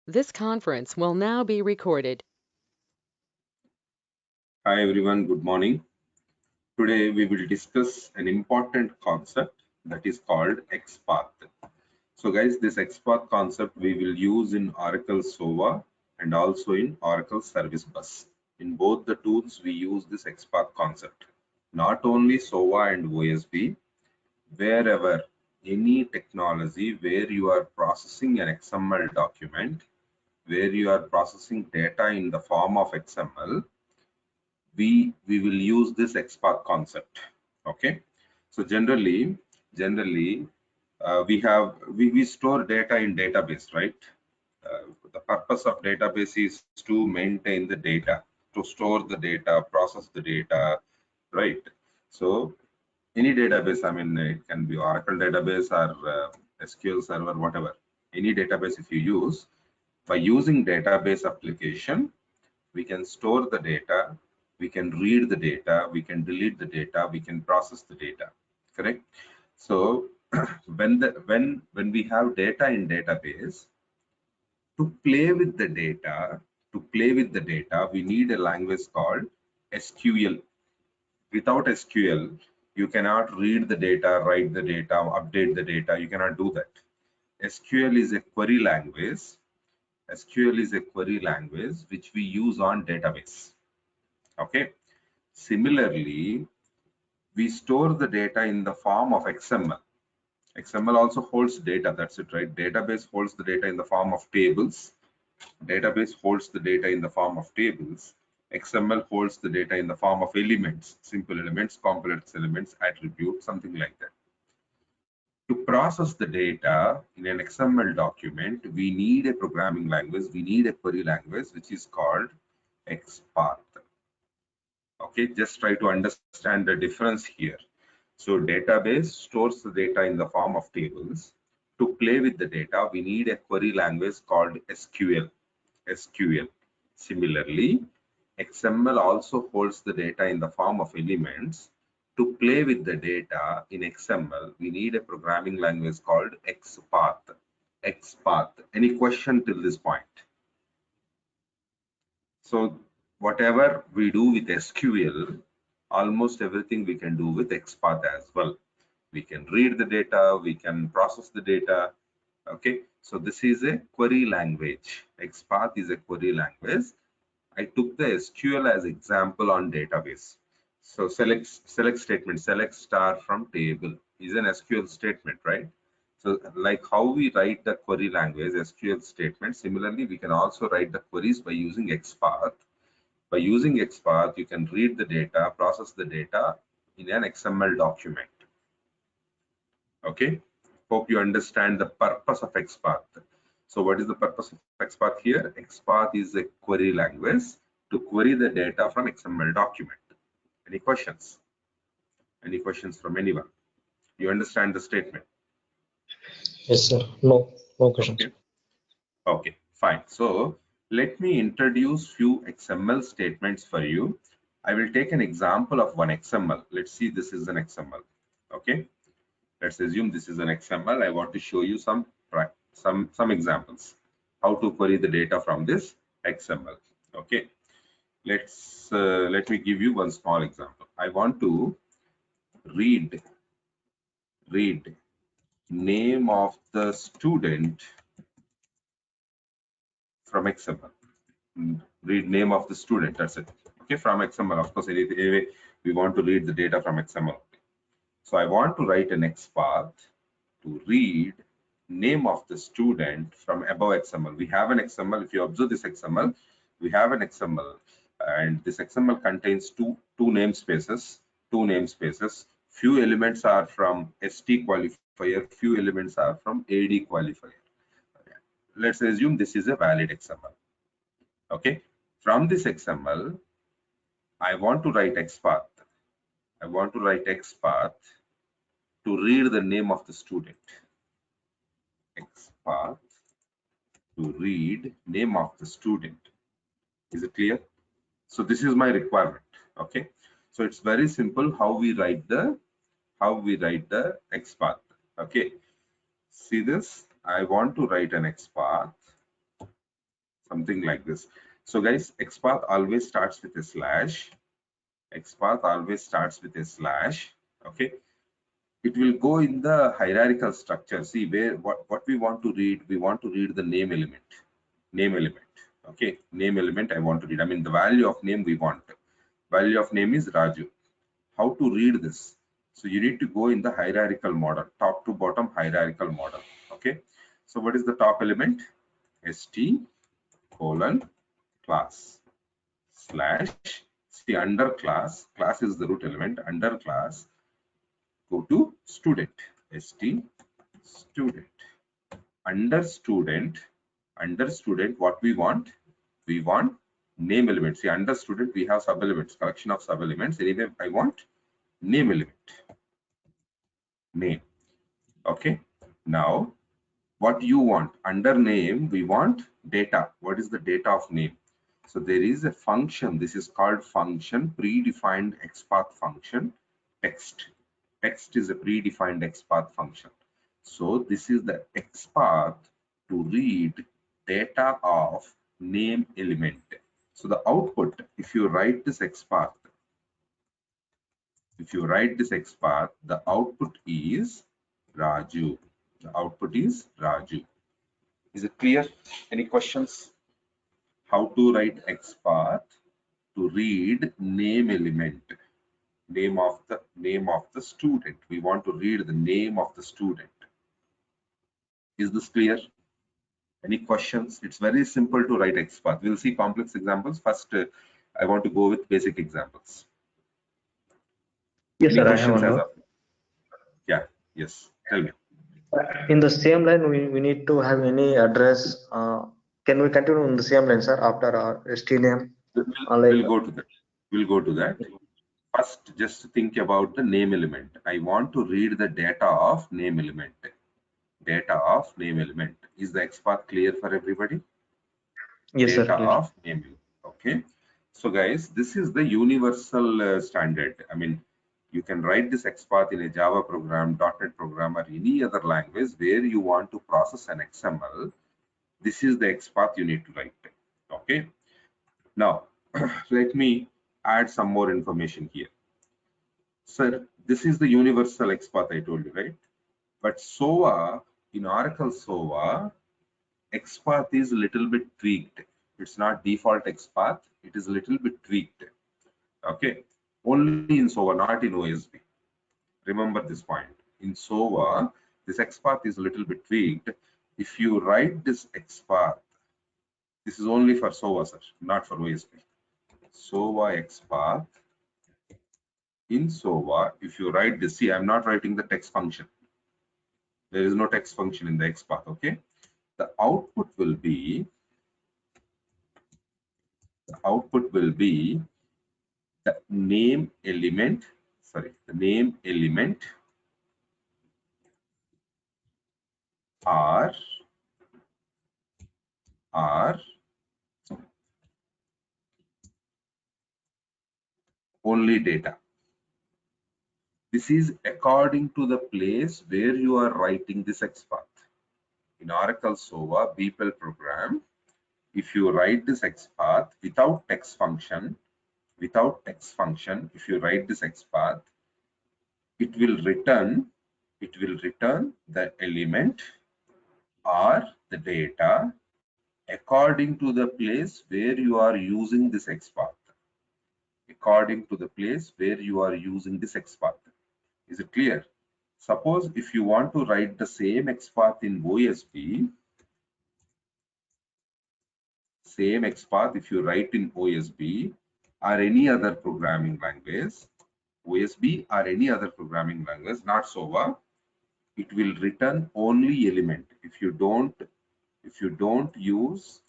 This conference will now be recorded. Hi everyone, good morning. Today we will discuss an important concept that is called XPath. So guys, this XPath concept we will use in Oracle SOA and also in Oracle Service Bus. In both the tools we use this XPath concept. Not only SOA and OSB, wherever any technology where you are processing an XML document, where you are processing data in the form of XML, we will use this XPath concept. Okay, so generally we store data in database, right? The purpose of database is to maintain the data, to store the data, process the data, right? So any database, I mean, it can be Oracle database or SQL server, whatever, any database if you use, by using database application, we can store the data, we can read the data, we can delete the data, we can process the data, correct? So when we have data in database, to play with the data, we need a language called SQL. Without SQL, you cannot read the data, write the data, update the data. You cannot do that. SQL is a query language. SQL is a query language which we use on database. Okay. Similarly, we store the data in the form of XML. XML also holds data. That's it, right? Database holds the data in the form of tables. Database holds the data in the form of tables. XML holds the data in the form of elements, simple elements, complex elements, attributes, something like that. To process the data in an XML document, we need a programming language, we need a query language, which is called XPath. Okay, just try to understand the difference here. So database stores the data in the form of tables. To play with the data, we need a query language called SQL. Similarly, XML also holds the data in the form of elements. To play with the data in XML, we need a programming language called XPath. Any question till this point? So whatever we do with SQL, almost everything we can do with XPath as well. We can read the data, we can process the data. Okay, so this is a query language. XPath is a query language. I took the SQL as example on database. So select statement, select star from table is an SQL statement, right? So like how we write the query language SQL statement, similarly we can also write the queries by using XPath. By using XPath, you can read the data, process the data in an XML document. Okay, hope you understand the purpose of XPath. So what is the purpose of XPath here? XPath is a query language to query the data from XML document. Any questions? Any questions from anyone? You understand the statement? Yes, sir. No questions. Okay, fine. So let me introduce few XML statements for you. I will take an example of one XML. Let's see, this is an XML. Okay, let's assume this is an XML. I want to show you some examples how to query the data from this XML. Okay, let me give you one small example. I want to read name of the student from XML. Read name of the student, that's it. Okay, from XML. Of course, anyway, we want to read the data from XML. So I want to write an XPath to read name of the student from above XML. We have an XML. If you observe this XML, we have an XML, and this XML contains two namespaces. Few elements are from ST qualifier, few elements are from AD qualifier. Let's assume this is a valid XML. Okay, from this XML, I want to write XPath. To read the name of the student. XPath to read name of the student. Is it clear? So this is my requirement. Okay, so it's very simple how we write the XPath. Okay, see this, I want to write an XPath something like this. So guys, XPath always starts with a slash. XPath always starts with a slash. Okay, it will go in the hierarchical structure. See where what we want to read. We want to read the name element. Name element. Okay, name element I want to read. I mean the value of name we want. Value of name is Raju. How to read this? So you need to go in the hierarchical model, top to bottom hierarchical model. Okay, so what is the top element? st colon class slash, see under class, class is the root element, under class go to student, st student, under student, what we want? We want name element. See under student we have sub elements, collection of sub elements. Anyway I want name element, name. Okay, now what you want? Under name we want data. What is the data of name? So there is a function, this is called function, predefined XPath function, text. Text is a predefined XPath function. So this is the XPath to read data of name element. So the output, if you write this XPath, the output is Raju. The output is Raju. Is it clear? Any questions? How to write XPath to read name element, name of the student. We want to read the name of the student. Is this clear? Any questions? It's very simple to write XPath. We'll see complex examples. First, I want to go with basic examples. Yes, Any sir, I have questions one as more. of? Yeah, yes, tell me. In the same line, we need to have any address. Can we continue in the same line, sir, after our ST name? We'll go to that. We'll go to that. First, just think about the name element. I want to read the data of name element. Data of name element. Is the XPath clear for everybody? Yes, sir, Data clear. of name element. Okay. So guys, this is the universal standard. I mean, you can write this XPath in a Java program, .NET program, or any other language where you want to process an XML. This is the XPath you need to write. Okay. Now, let me add some more information here. Sir, this is the universal XPath I told you, right? But SOA, in Oracle SOA, XPath is a little bit tweaked. It's not default XPath. It is a little bit tweaked. Okay. Only in SOA, not in OSB. Remember this point. In SOA, this XPath is a little bit tweaked. If you write this XPath, this is only for SOA, sir, not for OSB. SOA XPath. In SOA, if you write this, see, I'm not writing the text function. There is no text function in the XPath, okay? The output will be the name element, the name element are only data. This is according to the place where you are writing this XPath. In Oracle SOA BPEL program, if you write this XPath without text function, if you write this XPath, it will return the element or the data according to the place where you are using this XPath. According to the place where you are using this XPath. Is it clear? Suppose if you want to write the same XPath in OSB, same XPath if you write in OSB or any other programming language, OSB or any other programming language, not SOA, it will return only element. If you don't use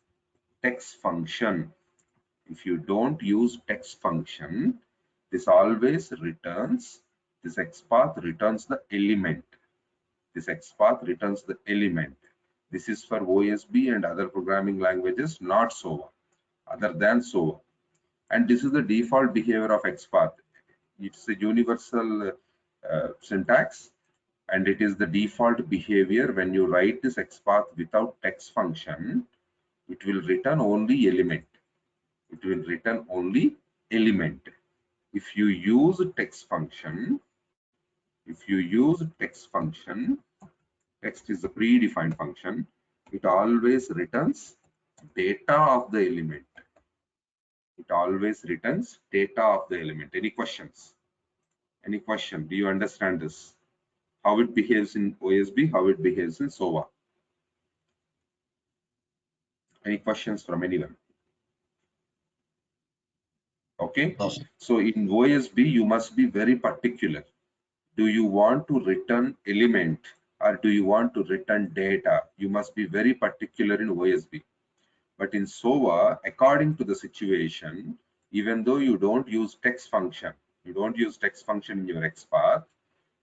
text function, this always returns, this XPath returns the element. This is for OSB and other programming languages, not SOA, other than SOA. And this is the default behavior of XPath. It's a universal syntax, and it is the default behavior when you write this XPath without text function. it will return only element. It will return only element. If you use text function, text is a predefined function, it always returns data of the element. It always returns data of the element. Any questions? Any question? Do you understand this? How it behaves in OSB, how it behaves in SOA? Any questions from anyone? Okay. Yes. So in OSB, you must be very particular. Do you want to return element or do you want to return data? You must be very particular in OSB. But in SOA, according to the situation, even though you don't use text function, in your XPath,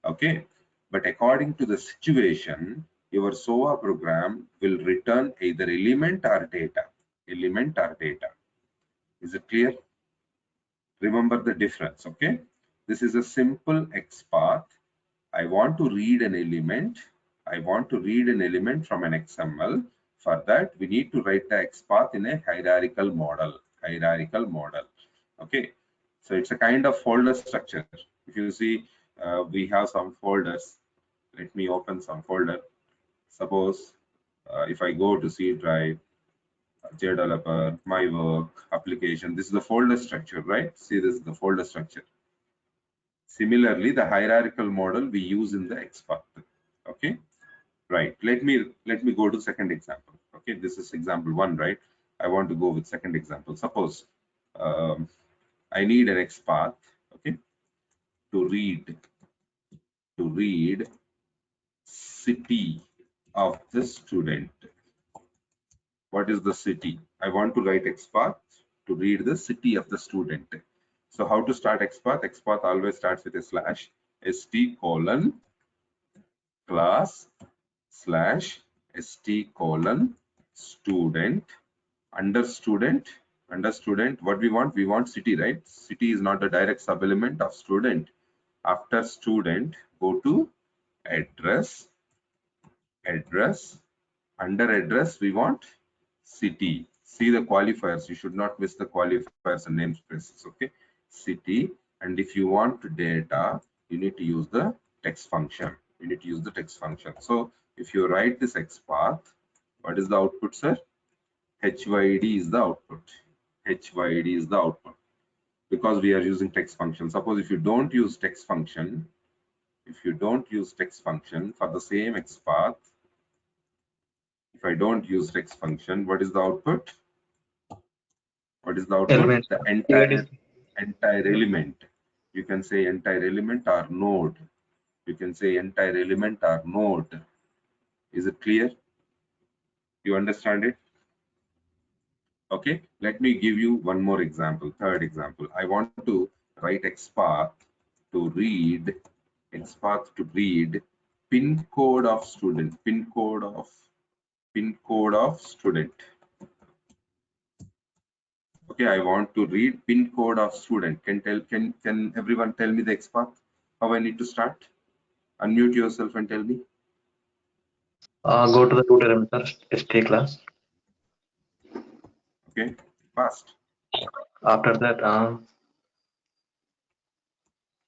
okay? But according to the situation, your SOA program will return either element or data. Element or data. Is it clear? Remember the difference, okay? This is a simple XPath. I want to read an element. I want to read an element from an XML. For that, we need to write the XPath in a hierarchical model. Okay. So it's a kind of folder structure. If you see, we have some folders. Let me open some folder. Suppose if I go to C drive, JDeveloper, my work, application, this is the folder structure, right? See, this is the folder structure. Similarly, the hierarchical model we use in the XPath. Okay, right. Let me go to second example. Okay, this is example one, right? I want to go with second example. Suppose I need an XPath, okay, to read city of the student. What is the city? I want to write XPath to read the city of the student. So how to start XPath? XPath always starts with a slash st colon class slash st colon student under student what we want city, right? City is not a direct sub element of student. After student, go to address. Under address we want city. See the qualifiers, you should not miss the qualifiers and namespaces. Okay, city. And if you want data, you need to use the text function. So if you write this XPath, what is the output, sir? HYD is the output. Because we are using text function. Suppose if you don't use text function, for the same XPath, if I don't use text function, what is the output? Element. The entire element. You can say entire element or node. Is it clear? You understand it? Okay, let me give you one more example, third example. I want to write XPath to read pin code of student. Okay, I want to read pin code of student. Can everyone tell me the XPath? How I need to start? Unmute yourself and tell me. Go to the root element, sir. ST class. Okay, fast. After that,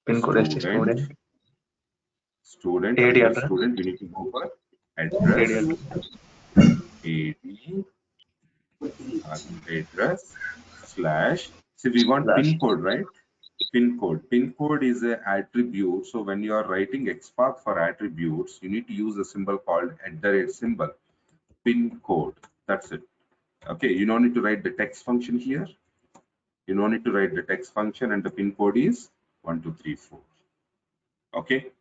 pin code ST student AD under address. student. We need to go for AD address. Address slash. See, we want slash. pin code, right? Pin code is an attribute. So when you are writing XPath for attributes, you need to use a symbol called @ symbol. Pin code. That's it. Okay, you don't need to write the text function here. You don't need to write the text function, and the pin code is 1 2 3 4. Okay.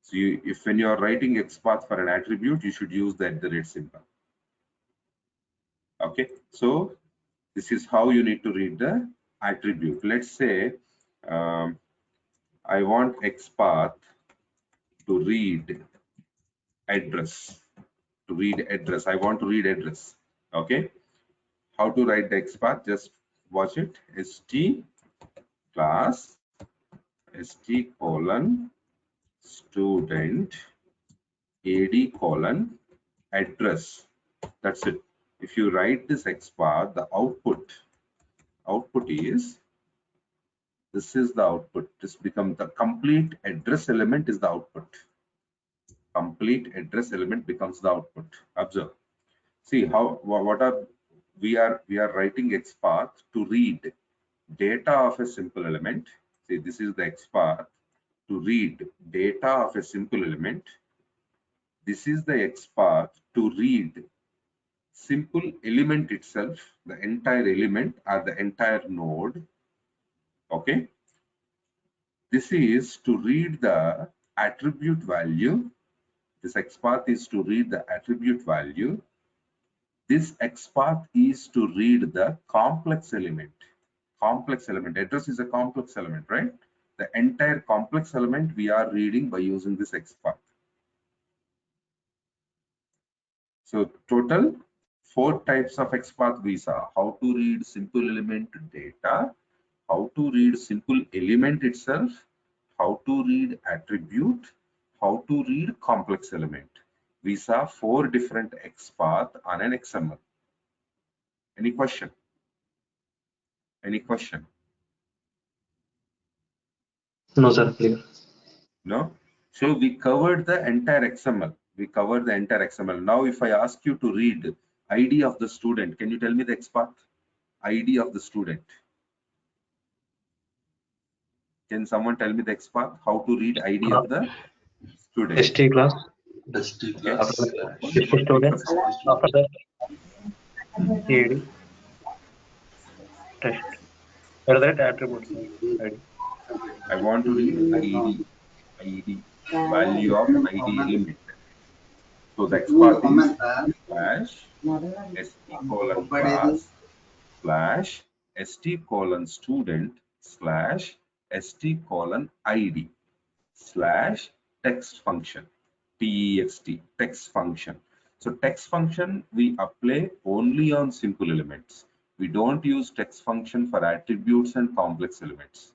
So if when you are writing XPath for an attribute, you should use the @ symbol. Okay. So this is how you need to read the attribute. Let's say I want XPath to read address. I want to read address. Okay. How to write the XPath? Just watch it. st class st colon student ad colon address. That's it. if you write this XPath, the output is, this is the output. This becomes the complete address element is the output. Complete address element becomes the output. Observe. See how what are we are writing XPath to read data of a simple element. See, this is the XPath to read data of a simple element. This is the XPath to read simple element itself, the entire element or the entire node. Okay. This is to read the attribute value. This XPath is to read the attribute value. This XPath is to read the complex element. Complex element. Address is a complex element, right? The entire complex element we are reading by using this XPath. So total 4 types of XPath we saw. How to read simple element data, how to read simple element itself, how to read attribute, how to read complex element. We saw 4 different XPath on an XML. Any question? Any question? No, sir, clear. No? So we covered the entire XML. We covered the entire XML. Now if I ask you to read ID of the student, can you tell me the XPath? ID of the student. Can someone tell me the XPath? How to read ID of the student? ST class. ST Okay. class. ST student. After that, ED test. After that, attributes. ID. I want to read ID, value of ID element. So the XPath is slash st:/st:/student /st:/id /text function, text function. So text function we apply only on simple elements. We don't use text function for attributes and complex elements.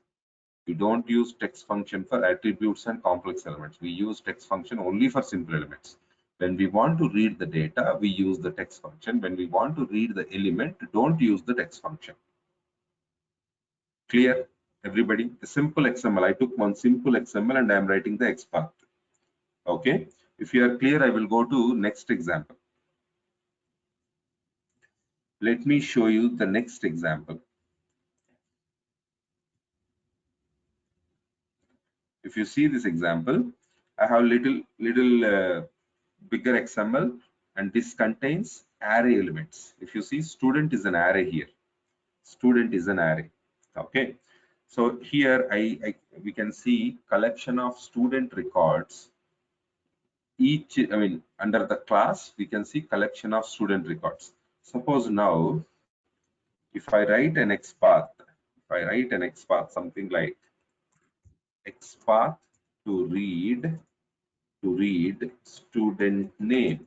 We don't use text function for attributes and complex elements. We use text function only for simple elements. When we want to read the data, we use the text function. When we want to read the element, don't use the text function. Clear, everybody? A simple XML. I took one simple XML and I am writing the XPath. Okay. If you are clear, I will go to next example. Let me show you the next example. If you see this example, I have little bigger XML, and this contains array elements. If you see, student is an array here. Student is an array. Okay. So here we can see collection of student records. Under the class, we can see collection of student records. Suppose now, if I write an XPath, something like XPath to read student name,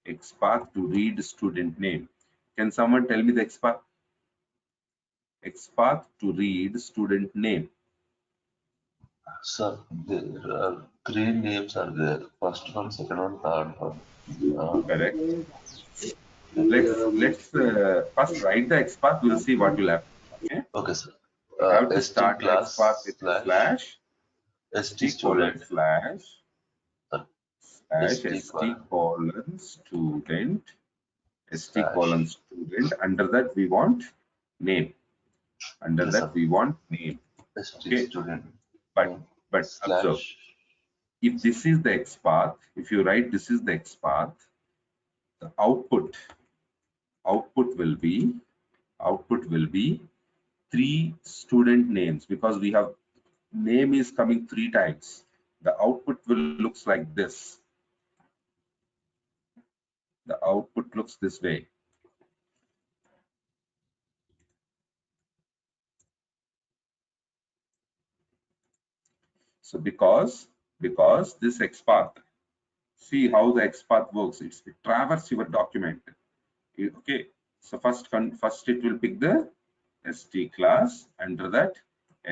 XPath to read student name. Can someone tell me the XPath? XPath to read student name. Sir, there are 3 names are there. First one, second one, third one. Correct. Let's first write the XPath. We'll see what will happen. Okay. Okay, sir. We have to ST start the class XPath with a slash ST student. slash ST student slash. student. Under that we want name. Under Yes, that sir. we want name. ST Okay. student. But observe, Slash. if this is the XPath, if you write this is the XPath, the output will be 3 student names, because we have name is coming 3 times. The output will looks like this. The output looks this way. So because this XPath, see how the XPath works. It traverses your document. Okay. So first it will pick the ST class. Under that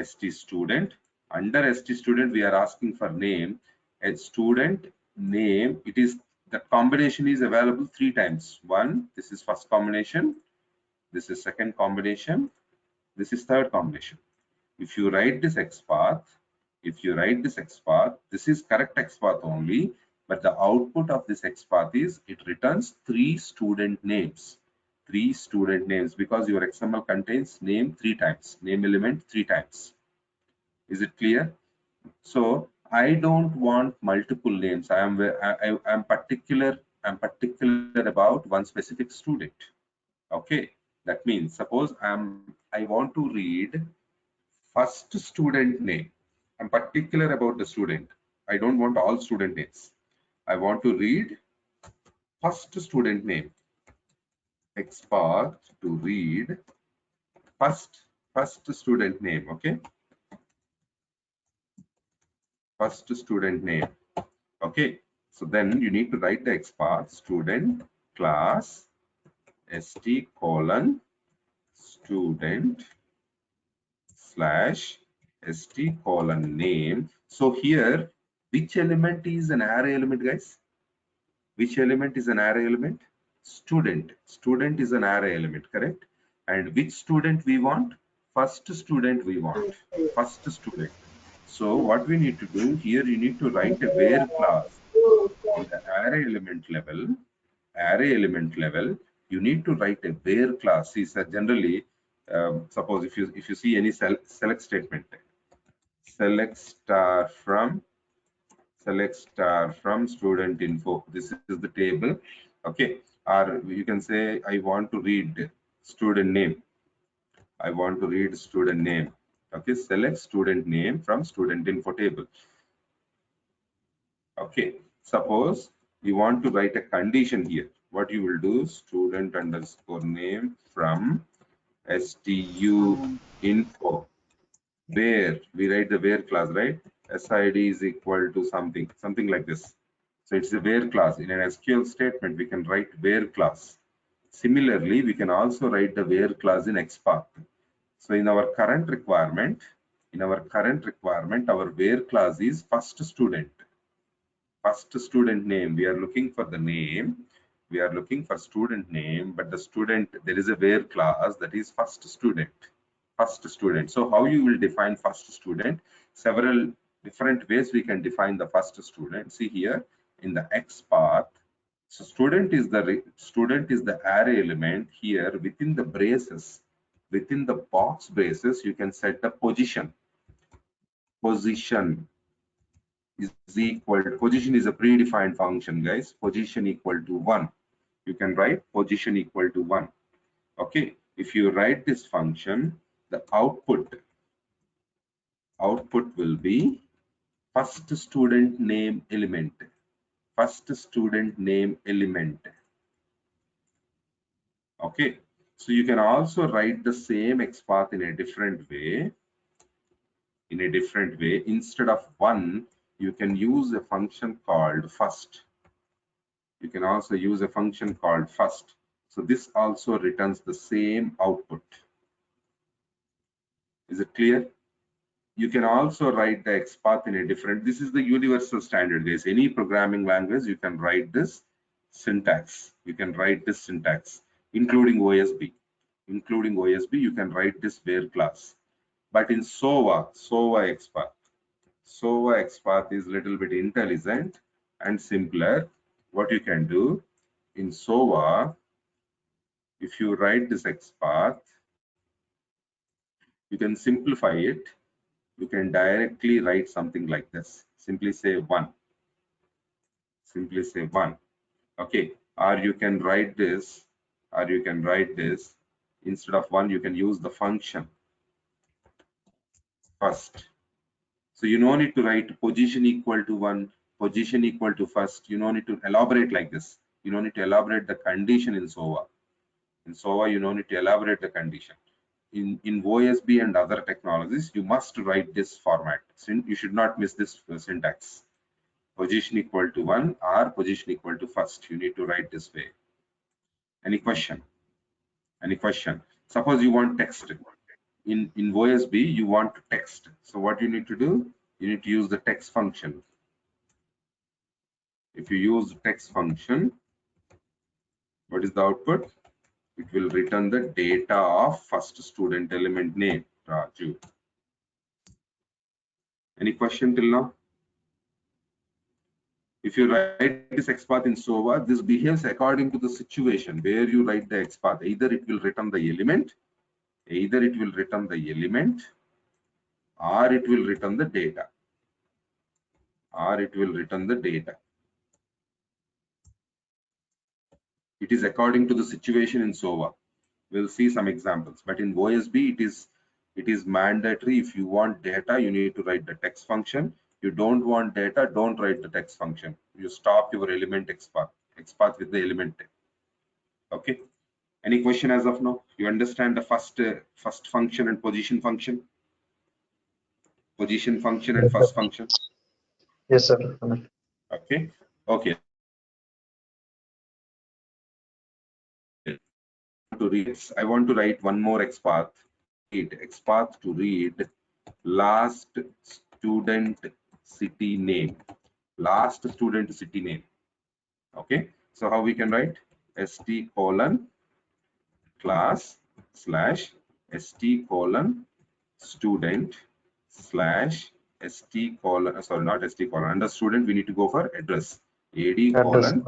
ST student. Under ST student we are asking for name. A student name, it is That combination is available 3 times. One, this is first combination, this is second combination, this is third combination. If you write this XPath, this is correct XPath only, but the output of this XPath is it returns 3 student names. 3 student names, because your XML contains name 3 times, name element 3 times. Is it clear? So I don't want multiple names. I'm particular about one specific student. Okay, that means suppose I want to read first student name. I'm particular about the student. I don't want all student names. I want to read first student name. XPath to read first student name. Okay, first student name. Okay, so then you need to write the XPath student class st colon student slash st colon name. So here, which element is an array element, guys? Which element is an array element? Student. Student is an array element, correct? And which student we want? First student we want. First student. So what we need to do here, you need to write a where clause in the array element level. You need to write a where clause. See, so generally, suppose if you see any select statement, select star from student info. This is the table. Okay, or you can say I want to read student name. I want to read student name. Okay, select student name from student info table. Okay, suppose you want to write a condition here. What you will do, student underscore name from stu info, where we write the where class, right? SID is equal to something like this. So it's a where class. In an SQL statement, we can write where class. Similarly, we can also write the where class in XPath. So in our current requirement, our where class is first student. First student name. We are looking for the name. We are looking for student name, but the student, there is a where class that is first student. First student. So how you will define first student? Several different ways we can define the first student. See here in the XPath. So student is the array element. Here within the braces, within the box braces, you can set the position. Position is equal to, position is a predefined function, guys. Position equal to 1. You can write position equal to 1. Okay, if you write this function, the output will be first student name element. First student name element. Okay, so you can also write the same XPath in a different way. Instead of 1, you can use a function called first. You can also use a function called first. So this also returns the same output. Is it clear? You can also write the XPath in a different, this is the universal standard, guys. Any programming language, you can write this syntax. You can write this syntax, including OSB. Including OSB, you can write this where class. But in SOA XPath, SOA XPath is little bit intelligent and simpler. What you can do in SOA, if you write this XPath, you can simplify it. You can directly write something like this. Simply say 1. Simply say 1. Okay. Or you can write this, instead of 1, you can use the function first. So you don't need to write position equal to 1, position equal to first. You don't need to elaborate like this. You don't need to elaborate the condition in SOA. In SOA, you don't need to elaborate the condition. In OSB and other technologies, you must write this format. So you should not miss this syntax. Position equal to 1 or position equal to first. You need to write this way. Any question? Any question? Suppose you want text. In OSB, you want text. So what you need to do? You need to use the text function. If you use text function, what is the output? It will return the data of first student element name, Raju. Any question till now? If you write this XPath in SOA, this behaves according to the situation where you write the XPath. Either it will return the element, or it will return the data, It is according to the situation in SOA. We'll see some examples, but in OSB, it is mandatory. If you want data, you need to write the text function. You don't want data, don't write the text function. You stop your element XPath with the element. Okay. Any question as of now? You understand the first function and position function? Position function and first function? Yes, sir. Okay. Okay. I want to write one more XPath. XPath to read last student city name. Last student city name. Okay. So how we can write? st colon class slash st colon student slash st colon, sorry, not st colon, under student we need to go for address, ad colon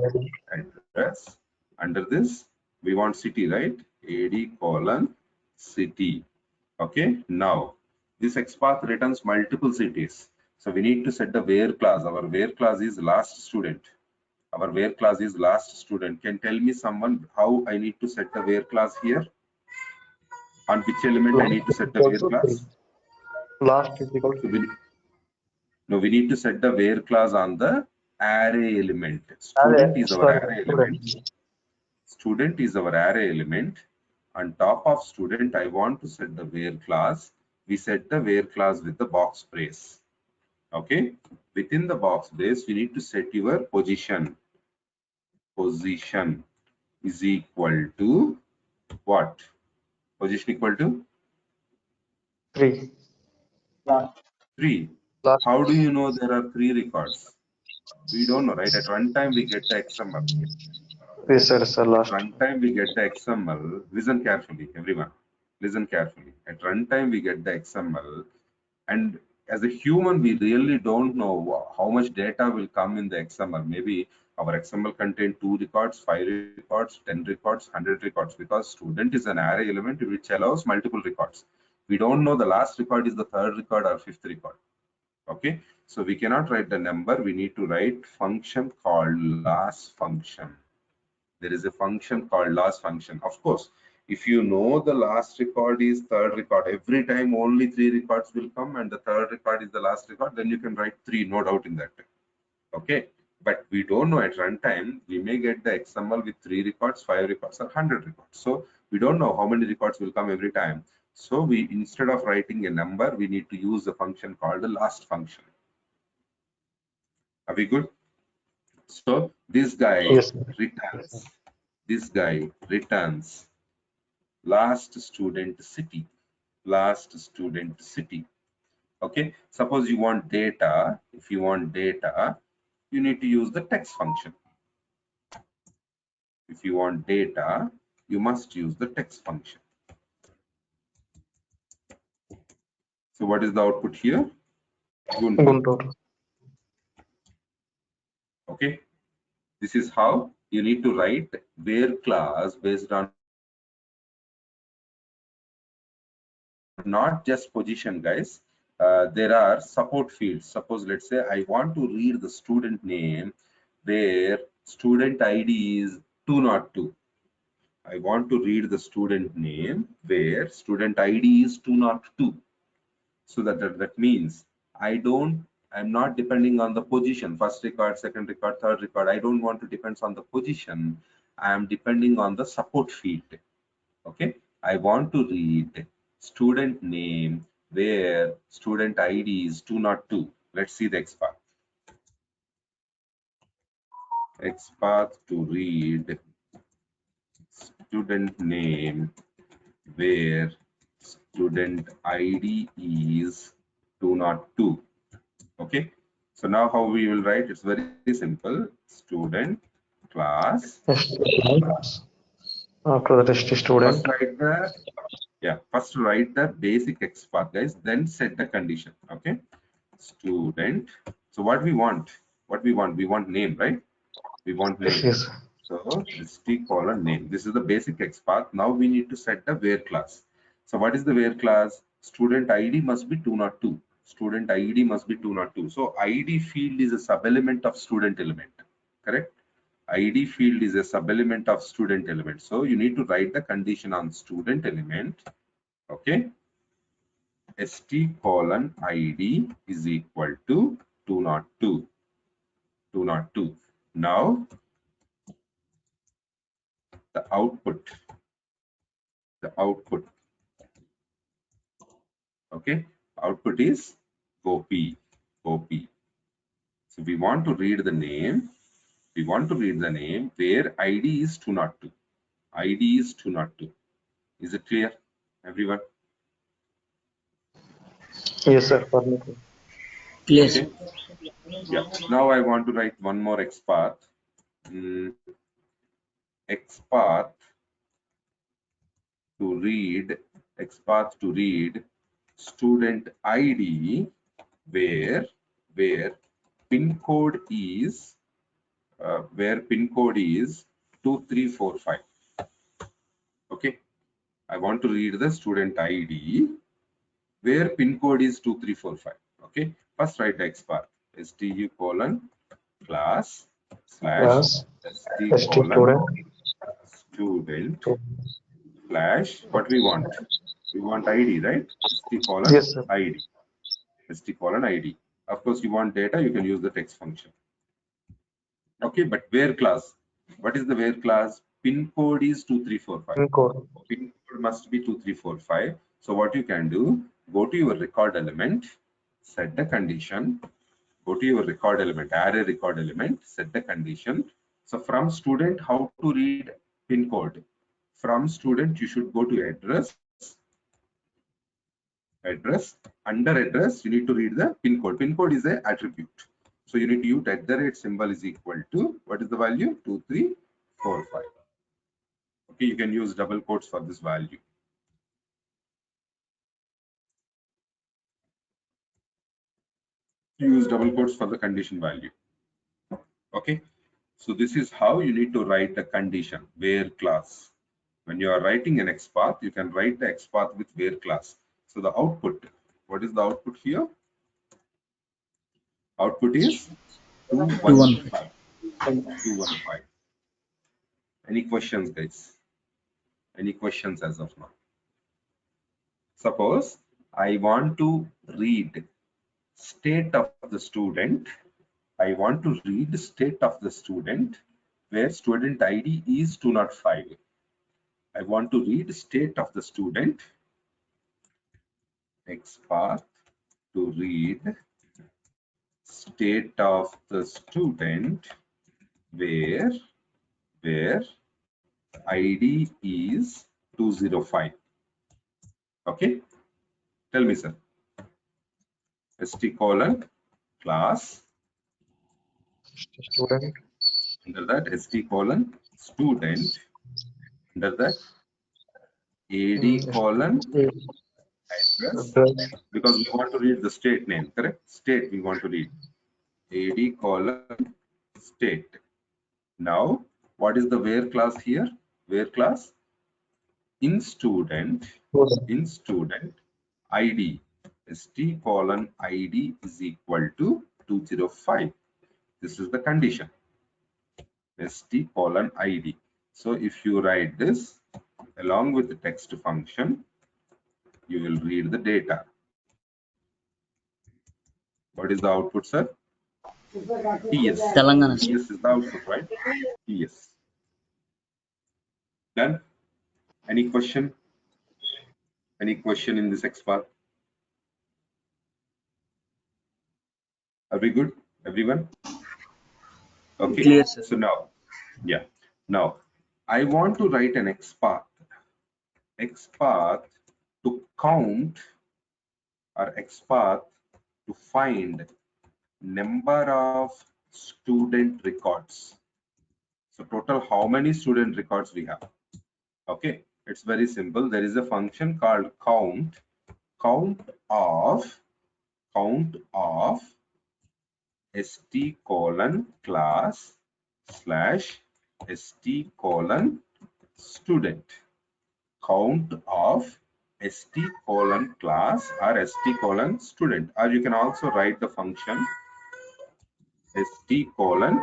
address. Under this we want city, right? ad colon city. Okay, now this XPath returns multiple cities, so we need to set the where class. Our where class is last student. Our where class is last student. Can tell me someone how I need to set the where class here? On which element I need to set the where class? Last is equal So to we need to set the where class on the array element. array. Student is our Sorry, array element. Student is our array element. On top of student, I want to set the where class. We set the where class with the box brace. Okay. Within the box brace, we need to set your position. Position is equal to what? Position equal to 3. 3. Last. How do you know there are 3 records? We don't know, right? At runtime, we get the XML. Yes, sir. At Last. runtime, we get the XML. Listen carefully, everyone. Listen carefully. At runtime, we get the XML. And as a human, we really don't know how much data will come in the XML. Maybe our XML contain 2 records, 5 records, 10 records, 100 records, because student is an array element which allows multiple records. We don't know the last record is the 3rd record or 5th record. Okay, so we cannot write the number. We need to write function called last function. There is a function called last function. Of course, if you know the last record is 3rd record, every time only 3 records will come and the 3rd record is the last record, then you can write 3, no doubt in that. Okay, but we don't know at runtime. We may get the XML with 3 records, 5 records, or 100 records. So we don't know how many records will come every time. So we, instead of writing a number, we need to use a function called the last function. Are we good? So this guy returns. This guy returns last student city. Last student city. Okay. Suppose you want data. If you want data, you need to use the text function. If you want data, you must use the text function. So what is the output here? Guntur. Okay. This is how you need to write where class based on not just position, guys. There are support fields. Suppose let's say I want to read the student name where student ID is 202. I want to read the student name where student ID is 202. So that means I'm not depending on the position, first record, second record, third record. I don't want to depend on the position. I am depending on the support field. Okay, I want to read student name where student ID is 202. Let's see the XPath. XPath to read student name where student ID is 202. Okay, So now how we will write? It's very simple. Student class. After that, student. First write the basic XPath, guys. Then set the condition. Okay. Student. So what we want? We want name, right? We want name. Yes. So st colon name. This is the basic XPath. Now we need to set the where class. So what is the where class? Student ID must be 202. Student ID must be 202. So ID field is a sub-element of student element. Correct? ID field is a sub-element of student element. So you need to write the condition on student element. Okay. st colon ID is equal to 202. 202. Now the output. Okay, output is copy. So we want to read the name. Where ID is 202. ID is 202. Is it clear, everyone? Yes, sir. Permitted. Clear, Okay. sir. Yeah. Now I want to write one more XPath. XPath to read student ID where pin code is 2345. Okay, I want to read the student ID where pin code is 2345. Okay, first write the XPath stu colon class slash Class. st colon Student. student slash what we want. We want ID, right? st colon Yes, sir. ID. st colon ID. Of course, you want data, you can use the text function. Okay, but where class? What is the where class? Pin code is 2345. Pin code. Pin code must be 2345. So what you can do, go to your record element, set the condition, go to your record element, array record element, set the condition. So from student, how to read pin code? From student, you should go to address. Under address, you need to read the pin code. Pin code is an attribute. So you need to use @ symbol is equal to, what is the value? 2345. Okay, you can use double quotes for this value. Use double quotes for the condition value. Okay, so this is how you need to write the condition where class. When you are writing an XPath, you can write the XPath with where class. So the output, what is the output here? Output is 215. 215. Any questions, guys? Any questions as of now? Suppose I want to read state of the student. I want to read state of the student where student ID is 205. I want to read state of the student. XPath to read state of the student where ID is 205. Okay, tell me, sir. st colon class, Student. under that st colon student, under that ad colon address, Address. because we want to read the state name, correct? State we want to read. ad colon state. Now, what is the where class here? Where class? In student ID, st colon ID is equal to 205. This is the condition. st colon ID. So if you write this along with the text function, you will read the data. What is the output, sir? TS. Telangana, sir. TS is the output, right? TS. Done? Any question? Any question in this XPath? Are we good, everyone? Okay. Clear, sir. So now, yeah. Now, I want to write an XPath to count or XPath to find number of student records. So total how many student records we have. Okay, it's very simple. There is a function called count of st colon class slash st colon student. Count of st colon class or st colon student, or you can also write the function st colon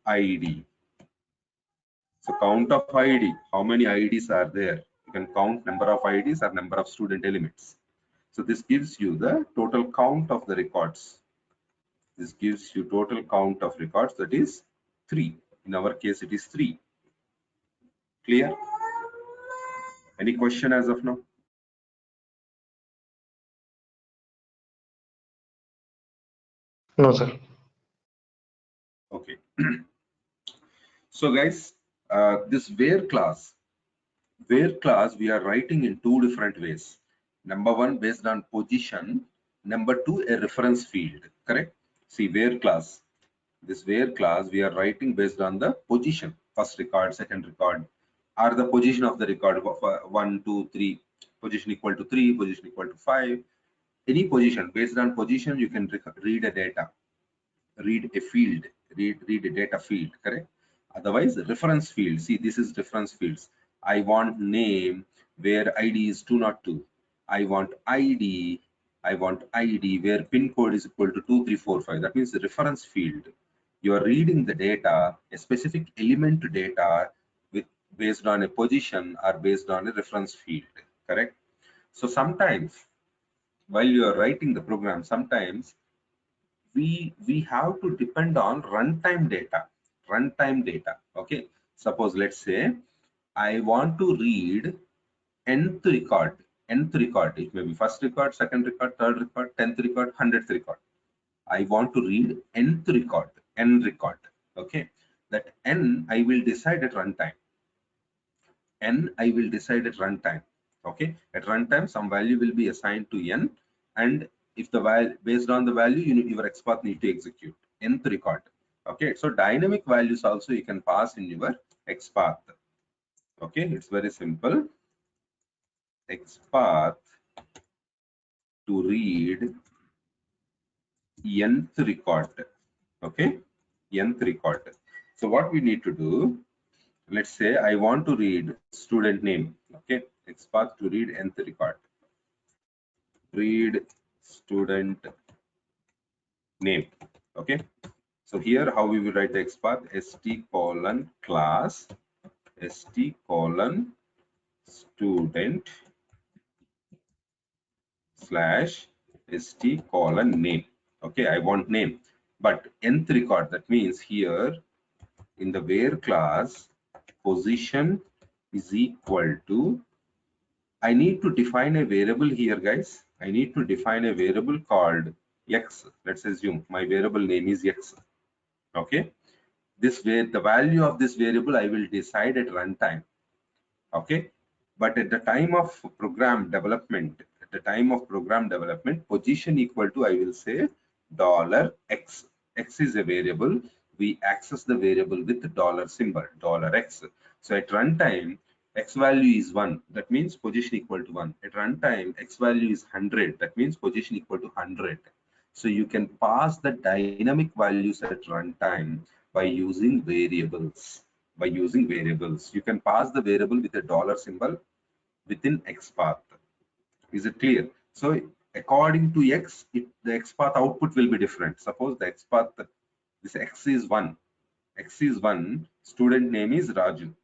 id. So count of id, how many ids are there? You can count number of ids or number of student elements. So this gives you the total count of the records. This gives you total count of records, that is 3. In our case it is 3. Clear? Any question as of now? No, sir. Okay. So guys, this where class we are writing in 2 different ways. Number 1 based on position, number 2 a reference field, correct? See, where class, this where class we are writing based on the position, first record, second record, or the position of the record of 1 2 3, position equal to 3, position equal to 5, any position. Based on position you can read a data, read a field, read a data field, correct? Otherwise reference field, see, this is reference fields. I want name where id is 202. I want id where pin code is equal to 2345. That means the reference field. You are reading the data, a specific element data, with based on a position or based on a reference field, correct? So sometimes while you are writing the program, sometimes we have to depend on runtime data. Okay, suppose let's say I want to read nth record. It may be first record, second record, third record, 10th record, 100th record. I want to read nth record, n record. Okay, that n I will decide at runtime. Okay, at runtime some value will be assigned to n, and if the value, based on the value, your XPath need to execute nth record. Okay, so dynamic values also you can pass in your XPath. Okay, it's very simple. XPath to read nth record. Okay, nth record. So what we need to do, let's say I want to read student name. Okay, XPath to read nth record. Read student name. Okay, so here how we will write the XPath, st colon class st colon student slash st colon name. Okay, I want name, but nth record, that means here in the where class, position is equal to, I need to define a variable here, guys. I need to define a variable called x. Let's assume my variable name is x. Okay, this way the value of this variable I will decide at runtime. Okay, but at the time of program development, position equal to, I will say $x. X is a variable. We access the variable with the dollar symbol, $x. So at runtime x value is 1, that means position equal to 1. At runtime x value is 100, that means position equal to 100. So you can pass the dynamic values at runtime by using variables. You can pass the variable with a dollar symbol within XPath. Is it clear? So according to x, the XPath output will be different. Suppose the XPath, this x is 1. Student name is Raju.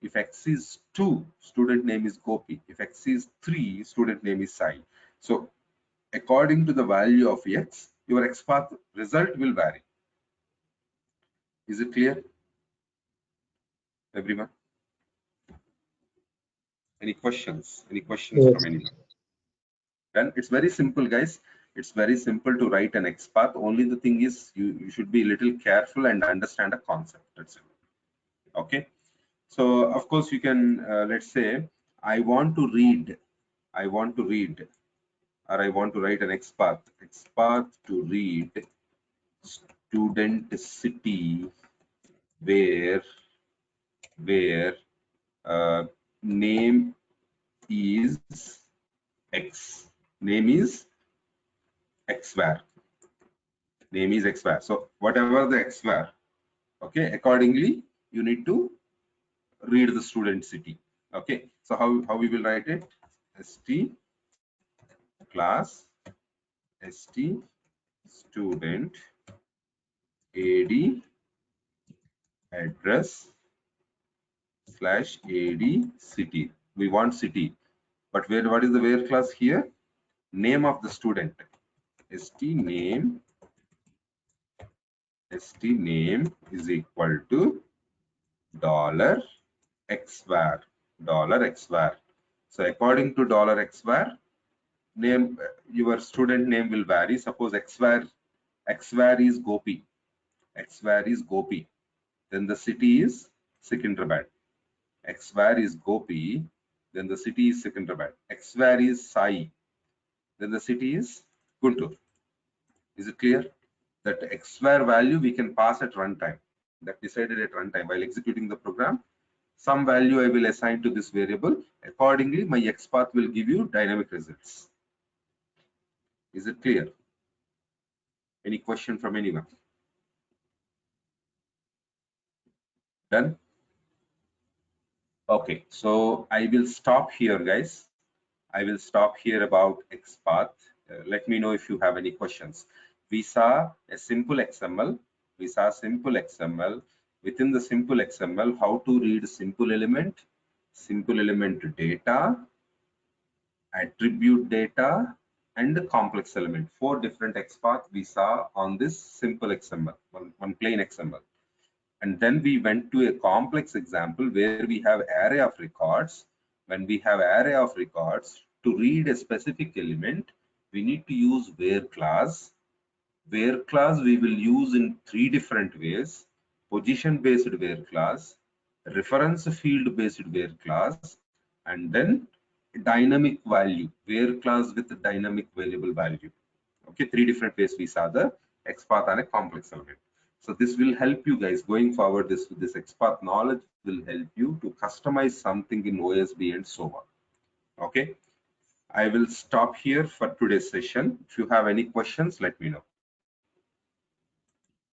If x is 2, student name is Gopi. If x is 3, student name is Sai. So according to the value of x, your XPath result will vary. Is it clear, everyone? Any questions? Yes. From anyone? Then it's very simple, guys. It's very simple to write an XPath. Only the thing is you should be a little careful and understand a concept. That's it. Okay. So of course you can let's say I want to read, or I want to write an XPath to read student city where name is X. Name is XVAR. Name is XVAR. So whatever the XVAR, okay, accordingly you need to read the student city. Okay, so how we will write it? St class st student ad address slash ad city. We want city, but what is the where class here? Name of the student. st name is equal to $xvar. So according to $xvar, name, your student name will vary. Suppose xvar is Gopi. xvar is Gopi. Then the city is Secunderabad. xvar is Gopi. Then the city is Secunderabad. xvar is Sai. Then the city is Guntur. Is it clear? That xvar value we can pass at runtime. That decided at runtime while executing the program. Some value I will assign to this variable. Accordingly, my XPath will give you dynamic results. Is it clear? Any question from anyone? Done? Okay, so I will stop here, guys. I will stop here about XPath. Let me know if you have any questions. We saw a simple XML. We saw simple XML. Within the simple XML, how to read simple element data, attribute data, and complex element. 4 different XPath we saw on this simple XML, one plain XML. And then we went to a complex example where we have array of records. When we have array of records, to read a specific element, we need to use where class. Where class we will use in 3 different ways: position based where class, reference field based where class, and then dynamic value where class with dynamic variable value. Okay, 3 different ways we saw the XPath and a complex element. So this will help you guys going forward. This XPath knowledge will help you to customize something in OSB and SOA. Okay, I will stop here for today's session. If you have any questions, let me know.